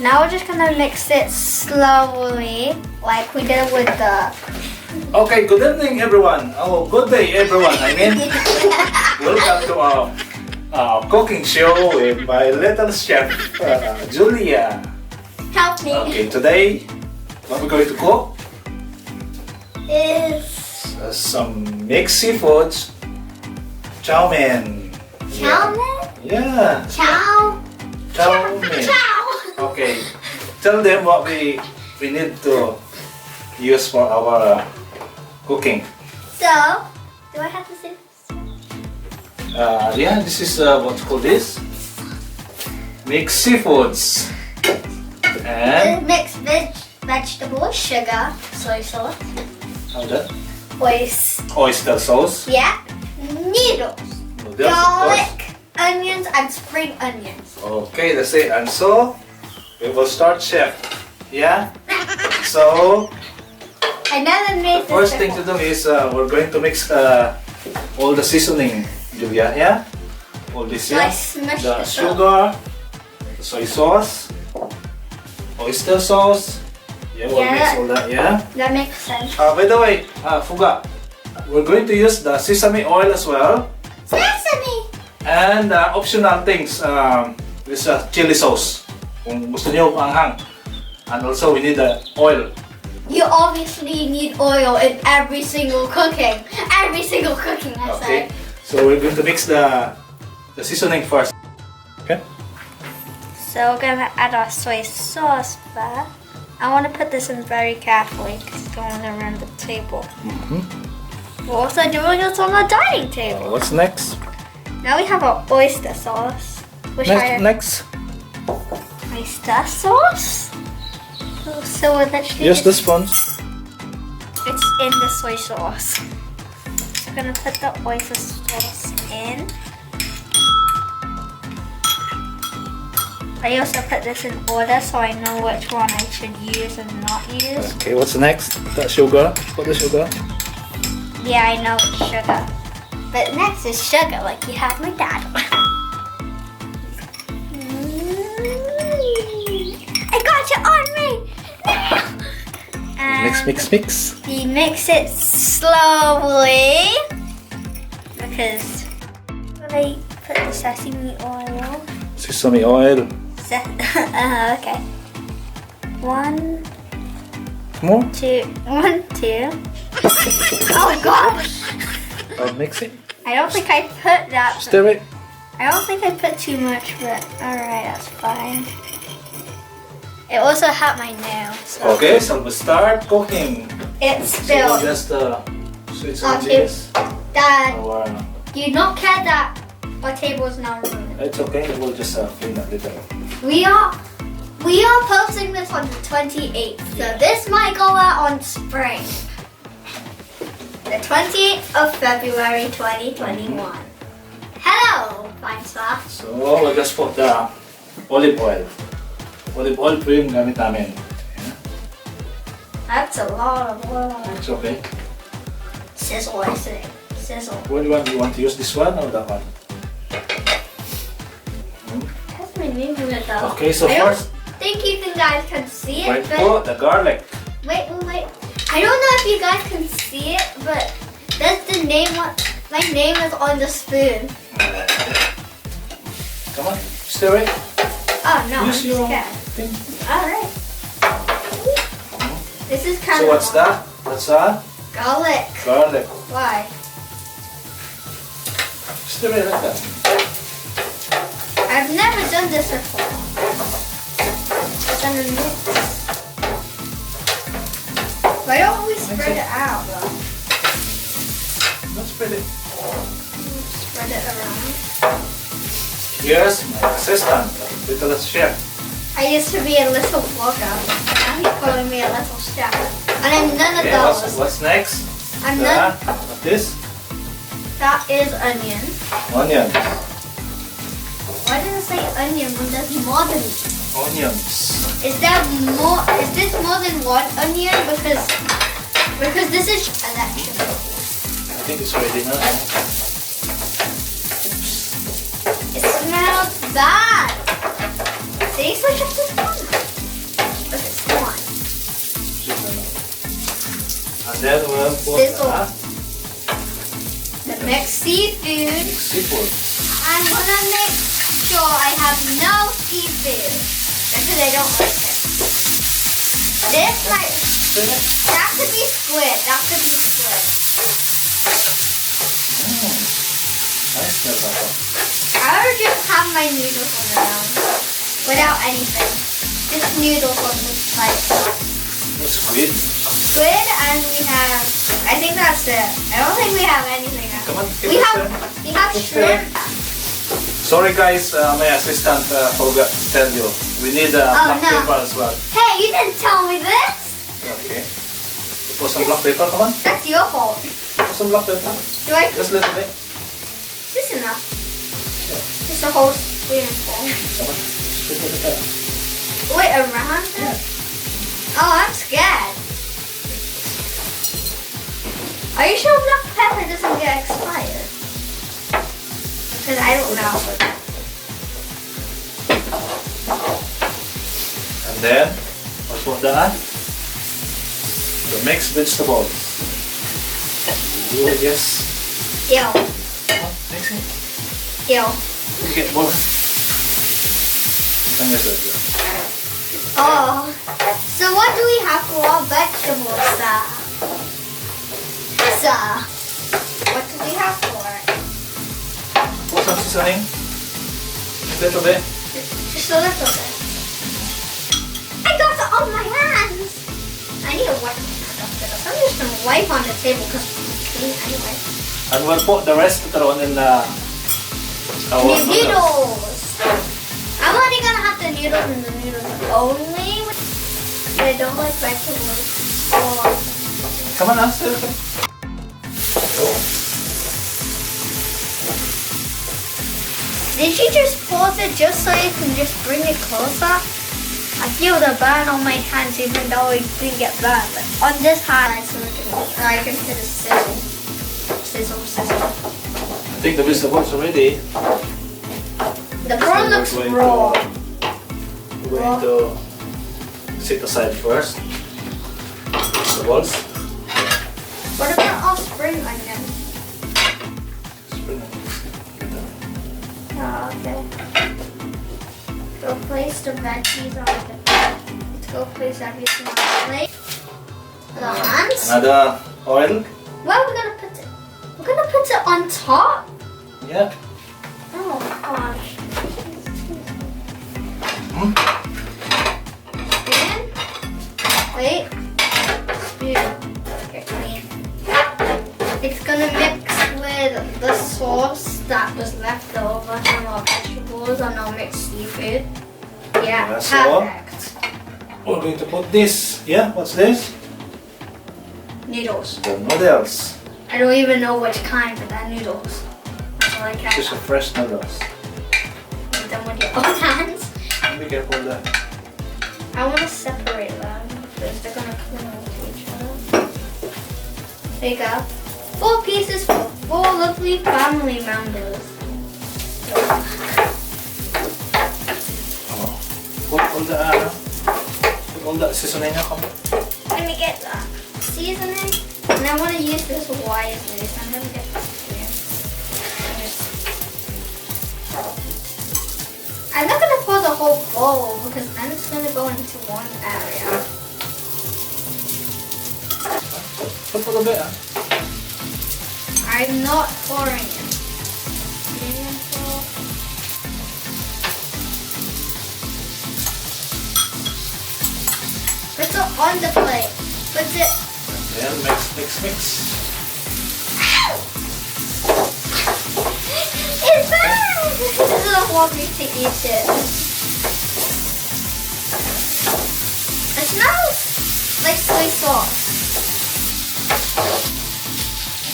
Now we're just gonna mix it slowly, like we did with the... Okay, good evening everyone. Oh, good day everyone. I mean, welcome to our cooking show with my little chef, Julia. Help me. Okay, today, what we're going to cook Is... some mixed seafoods, chow mein. Chow mein? Yeah. Chow? Chow mein. Chow! Okay, tell them what we need to use for our cooking. So, do I have to say this? Yeah, this is what's called this mixed seafoods and Mixed vegetables, sugar, soy sauce, how's that? oyster sauce. yeah, noodles, Noodles, of garlic, onions, and spring onions. Okay, that's it. And so we will start, chef. Yeah. So I never made the first thing to do is we're going to mix all the seasoning, Julia. Yeah. All this, So yeah. I smashed The it sugar, the soy sauce, oyster sauce. Yeah, we'll Yeah. mix all that. Yeah. That makes sense. By the way, forgot. We're going to use the sesame oil as well, Sesame! and optional things. This chili sauce. Kung gusto niyo anghang. And also we need the oil. You obviously need oil in every single cooking. Every single cooking, I say. Okay. So we're going to mix the seasoning first. Okay. So we're gonna add our soy sauce first. I want to put this in very carefully because I don't want to ruin the table. We're also doing this on the dining table. What's next? Now we have our oyster sauce. Which Next. oyster sauce? So we're literally Use just- the spoon. It's in the soy sauce. So I'm gonna put the oyster sauce in. I also put this in order so I know which one I should use and not use. Okay, what's next? The sugar. Put the sugar. Yeah, I know it's sugar. But next is sugar, like you had my dad. I got you on me! And Mix. we mix it slowly because when I put the sesame oil. Sesame oil. Okay. One, More. two. Oh my gosh! Mix it. I don't think I put that. Stir it. I don't think I put too much, but alright, that's fine. It also hurt my nail. So Okay, so we start cooking. it's So we'll spilled. just switch some Okay. this. Dad, Or, do you not care that our table is now ruined? it's okay. We'll just clean a little. We are posting this on the 28th, so this might go out on spring. The 28th of February 2021. Hello, fine star. So we'll just put the olive oil. Olive oil po yung gamit namin. That's a lot of oil. It's okay. Sizzle, I say. Sizzle. What do you want to use, this one or that one? That's my name in it though. Okay, so I don't first, think you guys can see it, wait but po, the garlic. wait. I don't know if you guys can see it, but that's the name. My name is on the spoon. Come on, stir it. Oh no, Use I'm your scared. thing. Alright. This is kind So of what's that? That's garlic. garlic. Why? Stir it like that. I've never done this before. It's gonna mix. Why don't we spread it out though? Let's spread it. Spread it around. Here's my assistant, little chef. I used to be a little vlogger. Now he's calling me a little chef. And I'm none of Okay, those. what's next? I'm none. What's this? That is onion. Onion. Why did I say onion when there's more than? Onions. Is there more? Is this more than one onion? Because this is election. I think it's ready now. It smells bad. See, so just this one. Then we'll put Sizzle. The mixed seafood. seafood. I'm gonna make sure I have no seafood because I don't like it. This might that could be squid. That could be squid. Nice, Papa. I would just have my noodles on the ground without anything. Just noodles on the side. That's squid. Squid, and we have. I think that's it. I don't think we have anything else. Come on, We have shrimp. Sorry guys, my assistant forgot to tell you. We need black no. pepper as well. Hey, you didn't tell me this. Okay. Put some black pepper, come on. That's your fault. Put some black pepper. Do I? Just a little bit. Is this enough? Just a whole spoonful. Come on. Just put it there. Wait, around it? Oh, I'm scared. Are you sure black pepper doesn't get expired? Because I don't know. And then, what's what that? The mixed vegetables. Oh, yes. Ew. Come on, mix it. Ew. You get more. Come here, sir. Oh. So what do we have for our vegetables, sir? Sir. What do we have for it? Put some seasoning. A little bit. Just a little bit. I got it on my hands. I need to wipe my hands after this. I'm just gonna wipe on the table because it's clean anyway. And we'll put the rest later on in our Noodles. I'm only gonna have the noodles and the noodles only. I don't like vegetables. Oh. Come on, sir. Did you just pause it just so you can just bring it closer? I feel the burn on my hands even though it didn't get burned. But on this hand, so I can hear the sizzle. Sizzle, sizzle. I think the vegetables are ready. The prawn looks raw. We're going to sit aside first. Vegetables. What about our spring onion? Spring onions. Oh, okay. Go place the veggies on the plate. Let's go place everything on the plate. The hands. Another oil. Where are we gonna put it? We're gonna put it on top? Yeah. Oh gosh. Spoon. Wait. Spoon. Get clean. It's gonna mix with the sauce that was left over from our vegetables and our mixed seafood. Yeah, That's all. perfect. We're going to put this. Yeah, what's this? Noodles. The noodles. I don't even know which kind, but they're noodles. That's all I care Just a about. fresh noodles. Put them with your own hands. Be careful there. I want to separate them because they're gonna cling to each other. There you go. 4 pieces for 4 lovely family members. Put all the seasoning. Come. Let me get that seasoning. And I want to use this wisely, so I'm gonna get this here. I'm not gonna pour the whole bowl because then it's gonna go into one area. Put a little bit. I'm not pouring it. Put it on the plate. Put it. Then mix. Ow! It's bad! It doesn't want me to eat it. It smells like soy sauce.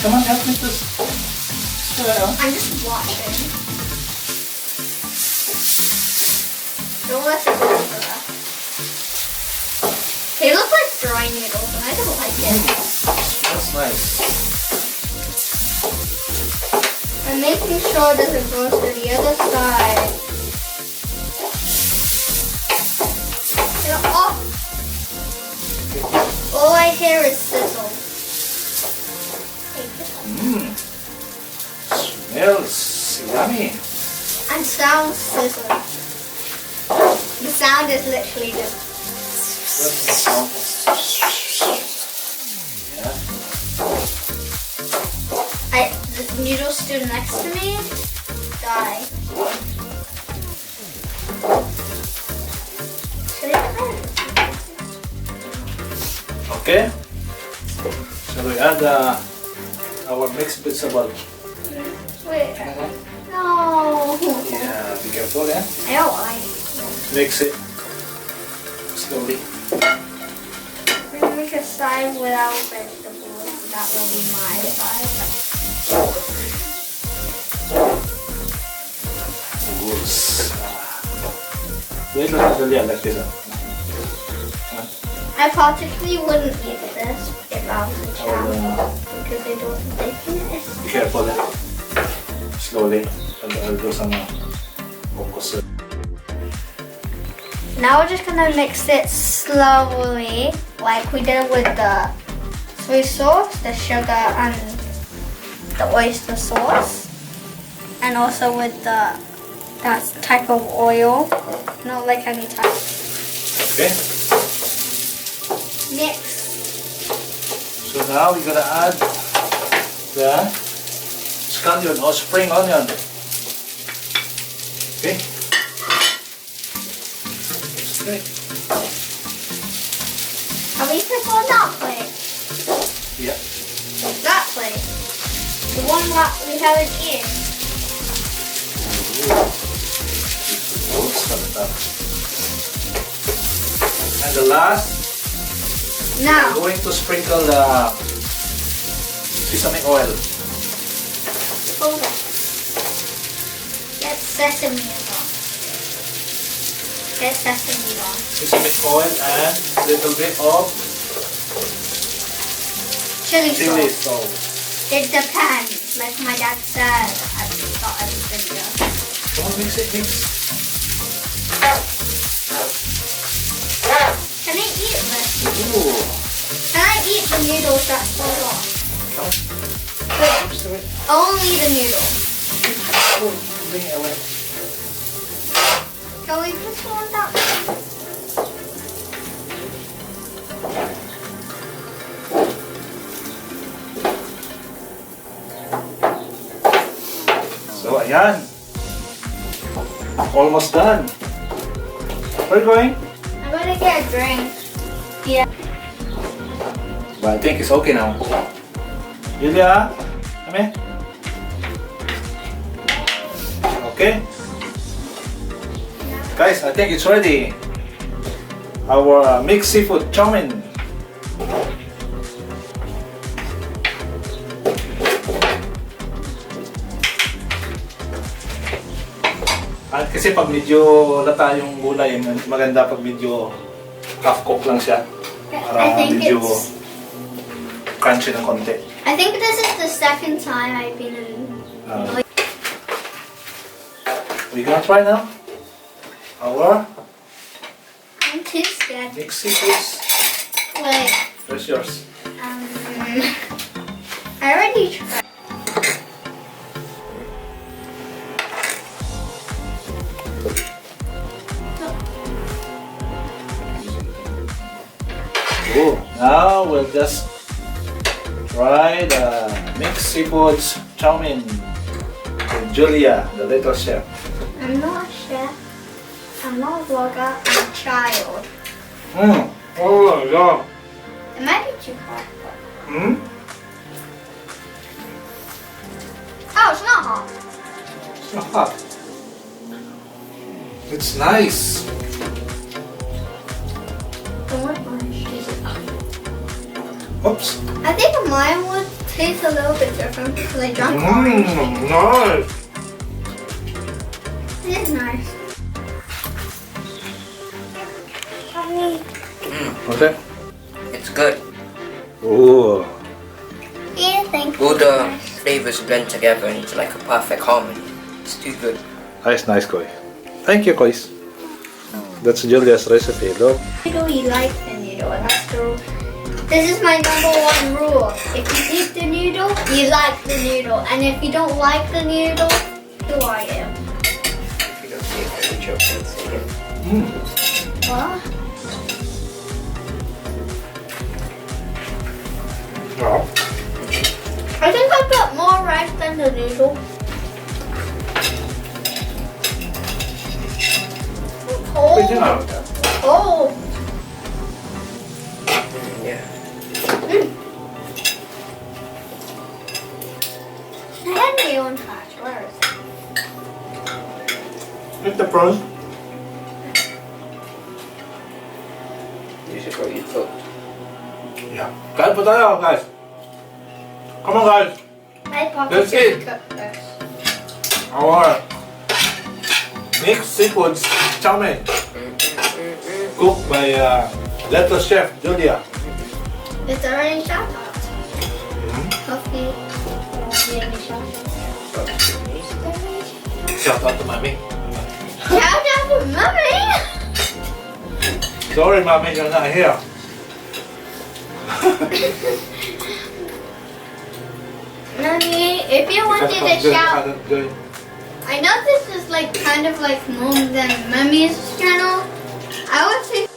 Come on, help me to stir it. I'm just watching. Don't let it go for that. They look like dry noodles and I don't like it. That's nice. I'm making sure it doesn't go to the other side. Oh! All I hear is sizzle. smells yummy. And sounds sizzling. The sound is literally just. That's the sound. Yeah. The noodle stood next to me. Die. Should I try it? Okay. Shall we add our mixed vegetable? Wait. No. Yeah, be careful, yeah? I don't like it. Mix it slowly. We're gonna make a side without vegetables. That will be my side. Wait, like this. I particularly wouldn't eat this if I was a child because I don't think it. Be careful, yeah? Slowly. I'll do some focus. Now we're just gonna mix it slowly, like we did with the soy sauce, the sugar, and the oyster sauce, and also with that type of oil, not like any type. Okay. Mix. So now we're gonna add the scallion or spring onion. Okay. Okay. Are we put on that plate? Yeah. That plate? The one that we haven't eaten? And the last, Now. I'm going to sprinkle the sesame oil. Hold on. Get sesame on. Get sesame on. Sesame oil and a little bit of Chili chili sauce. sauce. It depends, like my dad said at the start of the video. Come on, mix it, mix. Can I eat this? Ooh. Can I eat the noodles that fall off? Come. Wait, Mix it. only the noodles. Oh, bring it away. Can we put some on that? So, ayan. Almost done. Where are you going? I'm gonna get a drink. Yeah. But I think it's okay now. Julia, come here. Okay. Guys, I think it's ready. Our mixed seafood chow mein. At kasi pag medyo lata yung gulay, maganda pag medyo half cook lang siya. I Para think medyo it's. crunchy ng konti. I think this is the second time I've been in. We gonna try now? Our I'm too scared. mixed seafoods. Wait. Where's yours? I already tried. Oh, now we'll just try the mixed seafoods chow mein with Julia, the little chef. I'm not a chef. I'm not a vlogger. I'm a child. Oh yeah. It might be too hot. Oh, it's not hot. It's not hot. It's nice. Don't want mine. Oops. I think mine would taste a little bit different because I drank orange. Nice. It is nice. What's that? It's good. Oh. Yeah, thank you. All the flavors blend together and it's like a perfect harmony. It's too good. That's nice, Koi. Thank you, Koi. That's Julia's recipe, look. I really like the noodle. It has to This is my number one rule. If you eat the noodle, you like the noodle. And if you don't like the noodle, who are you? If you don't see it, then you choke and see it. What? Ja. I think I put more rice than the noodle. Cold. Weet je nou? Cold. Yeah. Henry on trash. Where is it? Eat the prawns. You should go eat cooked. Ja. Kain po tayo, guys. Come on, guys. My pocket Let's should eat. cook first. Our mixed seafood chow mein. Cooked by little chef Julia. It's already shot out. Hopefully, it won't be any shot out. Shout out to mommy. Shout out to mommy! Sorry, mommy, you're not here. Mommy, if you wanted to shout, I know this is like kind of like Mom's and Mommy's channel. I would say